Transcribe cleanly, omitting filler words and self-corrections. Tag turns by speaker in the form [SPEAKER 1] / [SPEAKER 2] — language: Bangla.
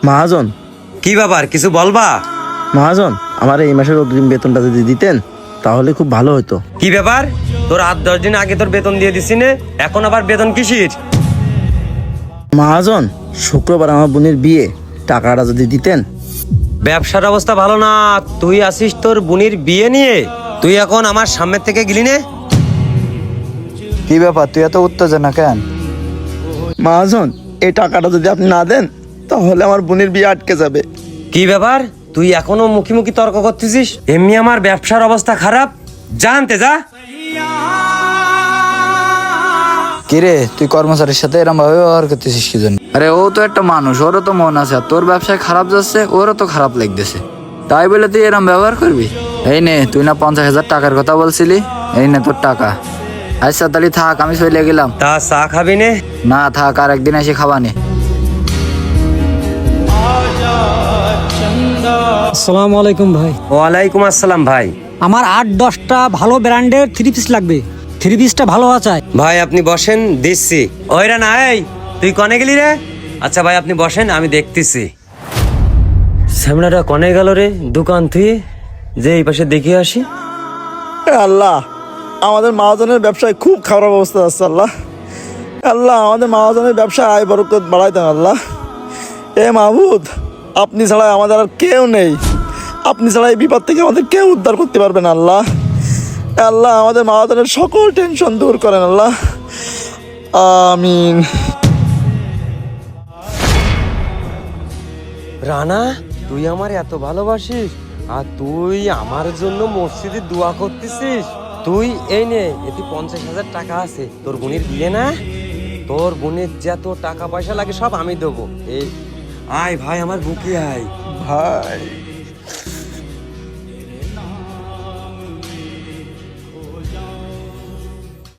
[SPEAKER 1] মহাজন,
[SPEAKER 2] কি ব্যাপার, কিছু বলবা?
[SPEAKER 1] মহাজন, আমার এই মাসের অগ্রিম বেতনটা যদি দিতেন তাহলে খুব ভালো হতো।
[SPEAKER 2] কি ব্যাপার, তোর 8-10 দিন আগে তোর বেতন দিয়ে দিছি নে, এখন আবার বেতন কিসির?
[SPEAKER 1] মহাজন, শুক্রবার আমার বোনের বিয়ে, টাকাটা যদি দিতেন।
[SPEAKER 2] ব্যবসার অবস্থা ভালো না, তুই আসিস তোর বোনের বিয়ে নিয়ে? তুই এখন আমার সামনের থেকে গেলি নে।
[SPEAKER 3] কি ব্যাপার, তুই এত উত্তেজনা কেন?
[SPEAKER 1] মহাজন, এই টাকাটা যদি আপনি না দেন তাহলে আমার বোনের বিয়ে আটকে যাবে।
[SPEAKER 2] কি ব্যাপার, তুই এখনো মুখি মুখি তর্ক করতেছিস? এমনি আমার ব্যবসার অবস্থা খারাপ, জানতে যা।
[SPEAKER 3] কিরে, তুই কর্মচারীর সাথে এরকম ভাবে ব্যবহার করতেছিস কি জন্য? আরে ও তো একটা মানুষ, ওরও তো মন আছে, আর তোর ব্যবসায় খারাপ যাচ্ছে, ওরও তো খারাপ লাগতেছে, তাই বলে তুই এরকম ব্যবহার করবি? এই নে, তুই না 50,000 টাকার কথা বলছিলি, এই নে তোর টাকা। আচ্ছা তাহলে থাক, আমি চলে গেলাম।
[SPEAKER 2] তা চা খাবি নে?
[SPEAKER 3] না থাক, আর একদিন এসে খাবানি।
[SPEAKER 4] আসসালামু আলাইকুম ভাই।
[SPEAKER 2] ওয়ালাইকুম আসসালাম ভাই।
[SPEAKER 4] আমার 8-10টা ভালো ব্র্যান্ডের 3 পিস লাগবে। 3 পিসটা ভালো আছে।
[SPEAKER 2] ভাই আপনি বসেন, দিচ্ছি। ওইরা না, এই তুই কনে গেলি রে? আচ্ছা ভাই আপনি বসেন, আমি দেখতেছি। সামনাটা কনে গেল রে দোকান তুই, যে এই পাশে দেখে আসি।
[SPEAKER 1] আল্লাহ, আমাদের মহাজনের ব্যবসায় খুব খারাপ অবস্থা আছে। আল্লাহ আল্লাহ, আমাদের মহাজনের ব্যবসায় আয় বরকত বাড়াই দেন আল্লাহ। এ মাহবুদ, আপনি ছাড়া আমাদের আর কেউ নেই। আপনি ছাড়া এই বিপদ থেকে আমাদের কেউ উদ্ধার করতে পারবেন আল্লাহ। আল্লাহ, আমাদের মহাজনের সকল টেনশন দূর করেন আল্লাহ, আমিন।
[SPEAKER 2] রানা, তুই আমার এত ভালোবাসিস আর তুই আমার জন্য মসজিদে দোয়া করতেছিস? তুই এই নে, এতে 50,000 টাকা আছে, তোর বোনের বিয়ে না? তোর বোনের যত টাকা পয়সা লাগে সব আমি দেবো। এই আয় ভাই, আমার বুকে আয়
[SPEAKER 1] ভাই।